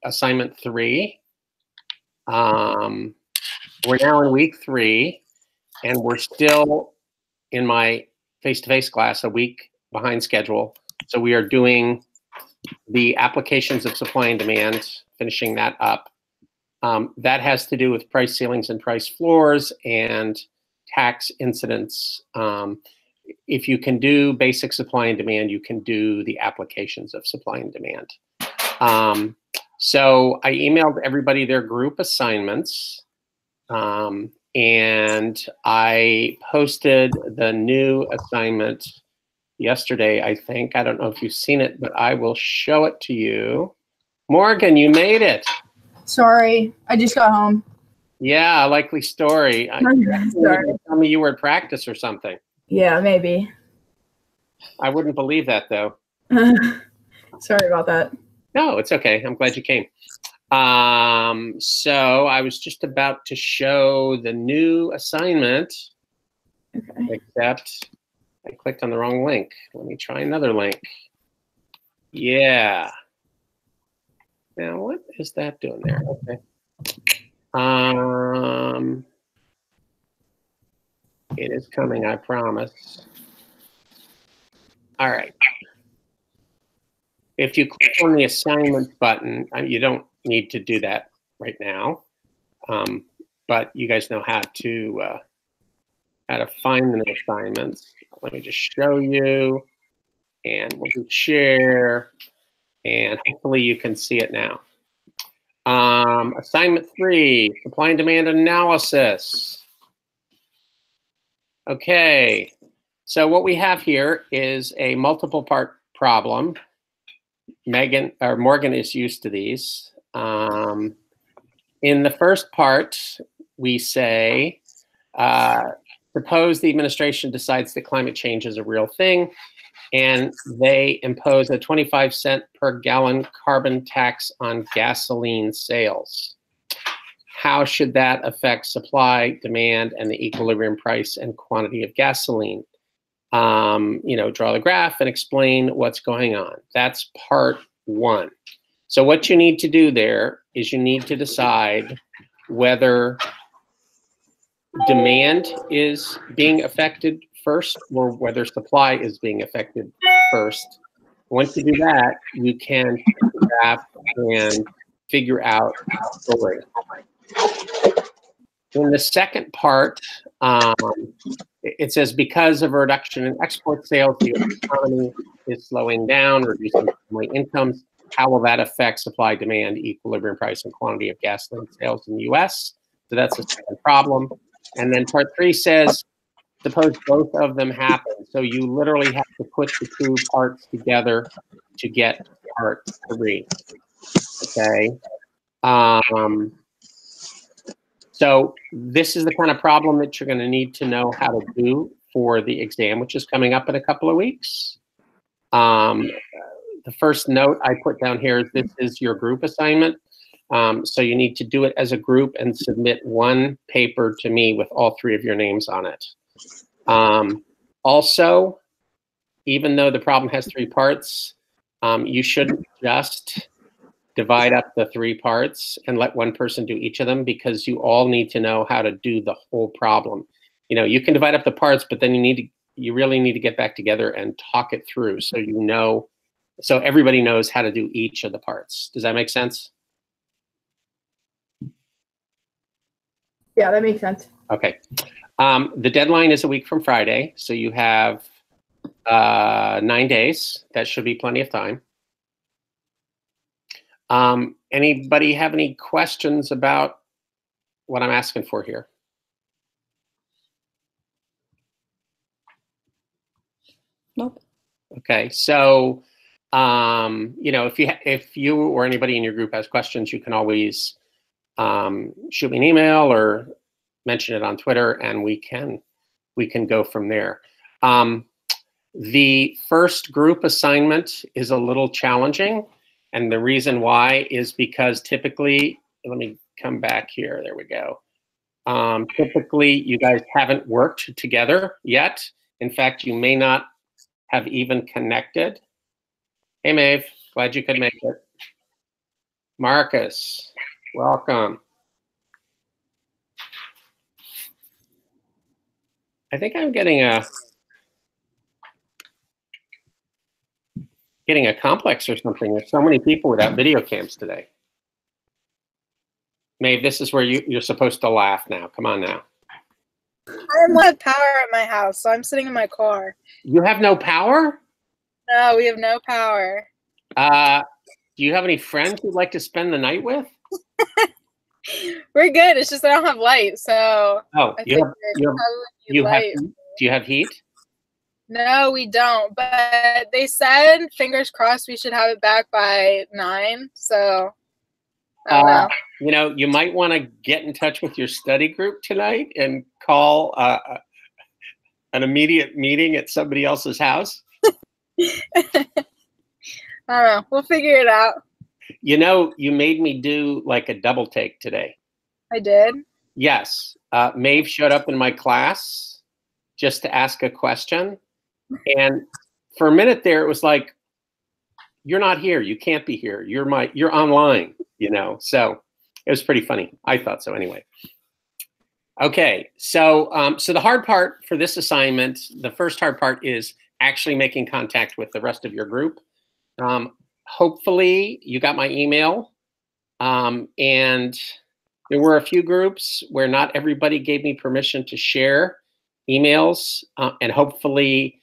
assignment 3. We're now in week 3, and we're still in my face-to-face class a week behind schedule. So we are doing the applications of supply and demand, finishing that up. That has to do with price ceilings and price floors and tax incidents. If you can do basic supply and demand, you can do the applications of supply and demand. So I emailed everybody their group assignments, and I posted the new assignment yesterday, I think. I don't know if you've seen it, but I will show it to you. Morgan, you made it. Sorry, I just got home. Yeah, likely story. Sorry. Tell me you were at practice or something. Yeah, maybe. I wouldn't believe that, though. Sorry about that. No, it's okay. I'm glad you came. So I was just about to show the new assignment, except I clicked on the wrong link. Let me try another link. Yeah. Now, what is that doing there? Okay. It is coming, I promise. All right. If you click on the assignment button, you don't need to do that right now, but you guys know how to find the assignments. Let me just show you, and we'll do share, and hopefully you can see it now. Assignment 3, supply and demand analysis. Okay, so what we have here is a multiple part problem. Morgan is used to these. In the first part, we say, suppose the administration decides that climate change is a real thing, and they impose a 25-cent per gallon carbon tax on gasoline sales. How should that affect supply, demand, and the equilibrium price and quantity of gasoline? Draw the graph and explain what's going on. That's part 1. So what you need to do there is you need to decide whether demand is being affected first or whether supply is being affected first. Once you do that, you can graph and figure out the story. In the second part, it says, because of a reduction in export sales, the economy is slowing down, reducing family incomes. How will that affect supply, demand, equilibrium price, and quantity of gasoline sales in the U.S.? So that's the second problem. And then part 3 says, suppose both of them happen. So you literally have to put the 2 parts together to get part 3. Okay. So this is the kind of problem that you're going to need to know how to do for the exam, which is coming up in a couple of weeks. The first note I put down here is this is your group assignment. So you need to do it as a group and submit 1 paper to me with all 3 of your names on it. Also, even though the problem has 3 parts, you shouldn't just divide up the 3 parts and let one person do each of them, because you all need to know how to do the whole problem. You can divide up the parts, but then you really need to get back together and talk it through so everybody knows how to do each of the parts. Does that make sense? Yeah, that makes sense. Okay. The deadline is a week from Friday, so you have 9 days. That should be plenty of time. Anybody have any questions about what I'm asking for here? Nope. Okay, so if you or anybody in your group has questions, you can always shoot me an email or mention it on Twitter, and we can go from there. The first group assignment is a little challenging. And the reason why is because typically, let me come back here. There we go. Typically, you guys haven't worked together yet. In fact, you may not have even connected. Hey, Maeve, glad you could make it. Marcus, welcome. I think I'm getting a complex or something. There's so many people without video cams today. Maeve, this is where you're supposed to laugh now. Come on now. I don't have power at my house, so I'm sitting in my car. You have no power? No, we have no power. Do you have any friends you'd like to spend the night with? We're good. It's just I don't have light, so. Oh, do you have heat? No, we don't. But they said, fingers crossed, we should have it back by 9. So, I don't know. You know, you might want to get in touch with your study group tonight and call an immediate meeting at somebody else's house. I don't know. We'll figure it out. You know, you made me do like a double take today. I did? Yes. Maeve showed up in my class just to ask a question. And for a minute there, it was like, you're not here. You can't be here. You're online, you know? So it was pretty funny. I thought so anyway. Okay. So, so the hard part for this assignment, the first hard part is actually making contact with the rest of your group. Hopefully you got my email, and there were a few groups where not everybody gave me permission to share emails, and hopefully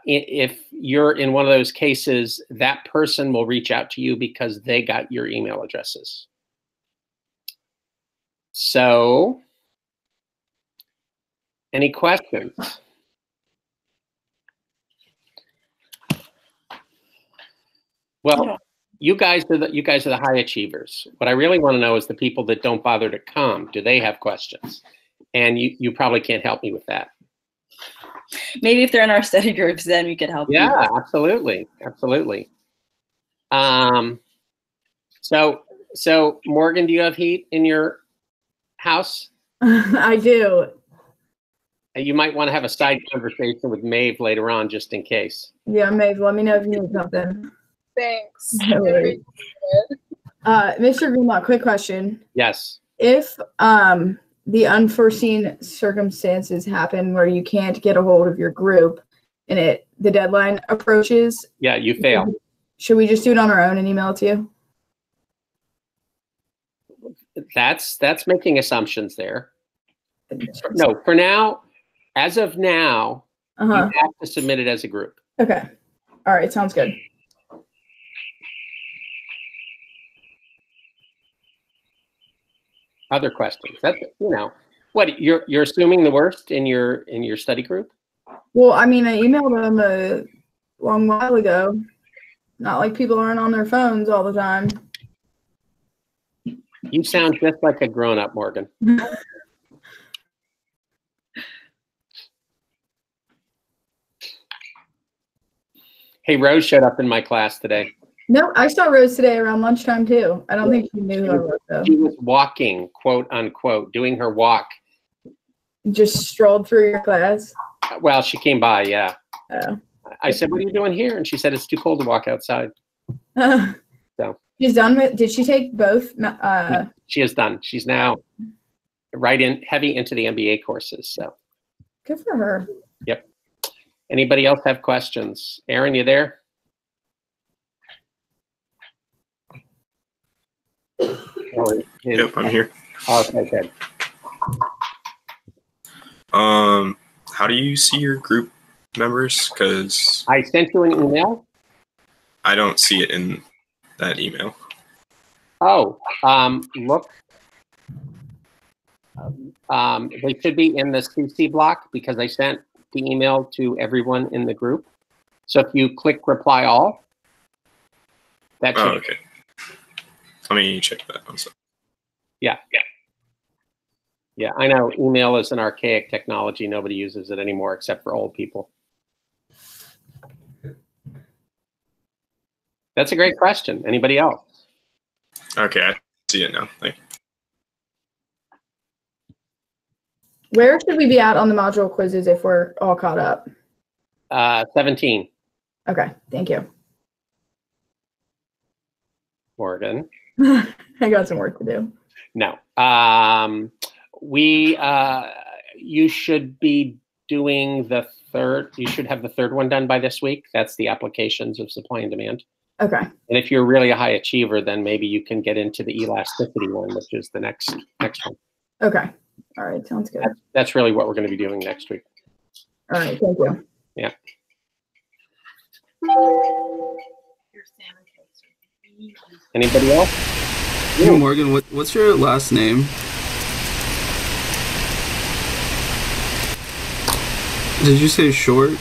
if you're in one of those cases, that person will reach out to you because they got your email addresses. So, any questions? Well, you guys are the high achievers. What I really want to know is the people that don't bother to come. Do they have questions? And you probably can't help me with that. Maybe if they're in our study groups, then we could help. Yeah, absolutely, absolutely. So Morgan, do you have heat in your house? I do. You might want to have a side conversation with Maeve later on, just in case. Yeah, Maeve, let me know if you need something. Thanks. No worries. Mr. Greenlaw, quick question. Yes. If the unforeseen circumstances happen where you can't get a hold of your group and the deadline approaches, yeah, you fail. Should we just do it on our own and email it to you? That's making assumptions there. No, for now, as of now, you have to submit it as a group. Okay. All right, sounds good. Other questions? That's, you know, what you're assuming the worst in your study group? Well, I mean, I emailed them a long while ago. Not like people aren't on their phones all the time. You sound just like a grown-up, Morgan. Hey, Rose showed up in my class today. No, I saw Rose today around lunchtime too. I don't think she knew who I was though. She was walking, quote unquote, doing her walk. Just strolled through your class? Well, she came by, yeah. Oh. I said, what are you doing here? And she said, it's too cold to walk outside. So she's done with, did she take both? She is done. She's now heavy into the MBA courses. So good for her. Yep. Anybody else have questions? Aaron, you there? Yep, I'm here. Okay, good. How do you see your group members? Because I sent you an email. I don't see it in that email. Oh, look. They should be in the CC block because I sent the email to everyone in the group. So if you click reply all, that should. Oh, okay. Let me check that. Yeah. I know email is an archaic technology. Nobody uses it anymore except for old people. That's a great question. Anybody else? Okay, I see it now. Thank you. Where should we be at on the module quizzes if we're all caught up? 17. Okay, thank you. Morgan. I got some work to do. No. You should be doing the third. You should have the third one done by this week. That's the applications of supply and demand. Okay. And if you're really a high achiever, then maybe you can get into the elasticity one, which is the next one. Okay. All right. Sounds good. That's really what we're going to be doing next week. All right. Thank you. Yeah. Anybody else? Hey, Morgan, what's your last name? Did you say Short?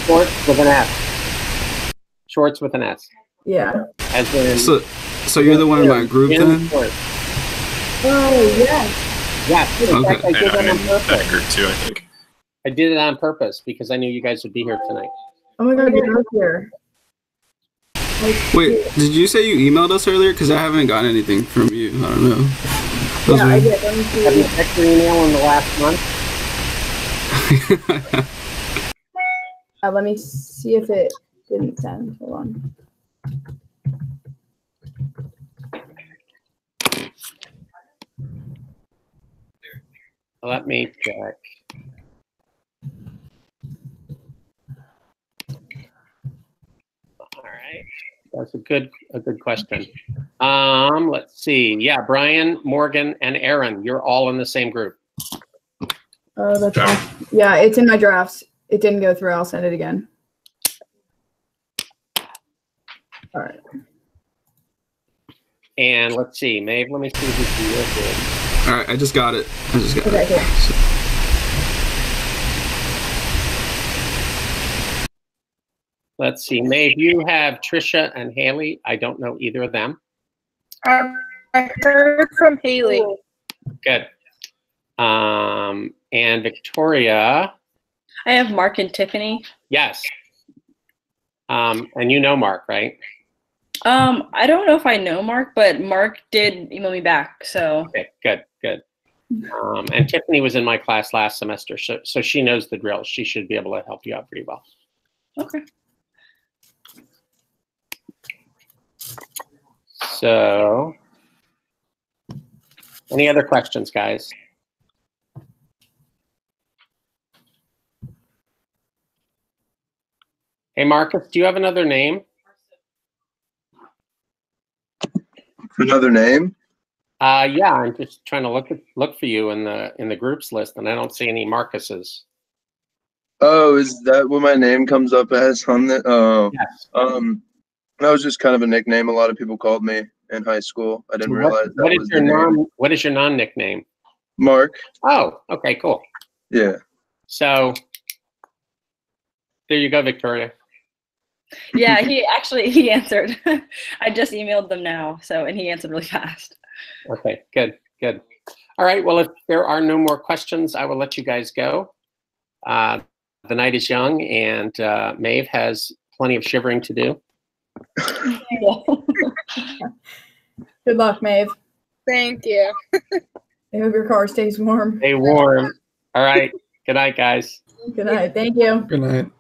Shorts with an S. Shorts with an S. Yeah. As in, so you're the one in my group then? Oh, yes. Yeah. Okay. I did I'm that on in purpose. that group too, I think. I did it on purpose because I knew you guys would be here tonight. Oh my God, you're here. Wait, did you say you emailed us earlier? Because I haven't gotten anything from you. I don't know. Yeah, I did. Let me see. Have you checked your email in the last month? Let me see if it didn't send. Hold on. Let me check. All right, that's a good question. Let's see. Yeah, Brian, Morgan, and Aaron, you're all in the same group. Oh, that's awesome. Yeah, it's in my drafts. It didn't go through. I'll send it again. All right. And let's see, Maeve, let me see who you did. All right, I just got it. Okay, cool. Let's see, Maeve, you have Trisha and Haley. I don't know either of them. I heard from Haley. Good. And Victoria. I have Mark and Tiffany. Yes. And you know Mark, right? I don't know if I know Mark, but Mark did email me back. So Okay, good. And Tiffany was in my class last semester, so she knows the drill. She should be able to help you out pretty well. okay. So, any other questions, guys? Hey, Marcus, do you have another name? Another name? Yeah, I'm just trying to look for you in the groups list, and I don't see any Marcuses. Oh, is that what my name comes up as on the? Oh, Yes. that was just kind of a nickname. A lot of people called me in high school. I didn't realize that was the name. What is your non-nickname? Mark. Oh, okay, cool. Yeah. So there you go, Victoria. Yeah, he answered. I just emailed them now, and he answered really fast. Okay, good. All right, well, if there are no more questions, I will let you guys go. The night is young, and Maeve has plenty of shivering to do. Good luck, Maeve. Thank you. I hope your car stays warm. Stay warm. All right, good night, guys. Good night. Thank you. Good night.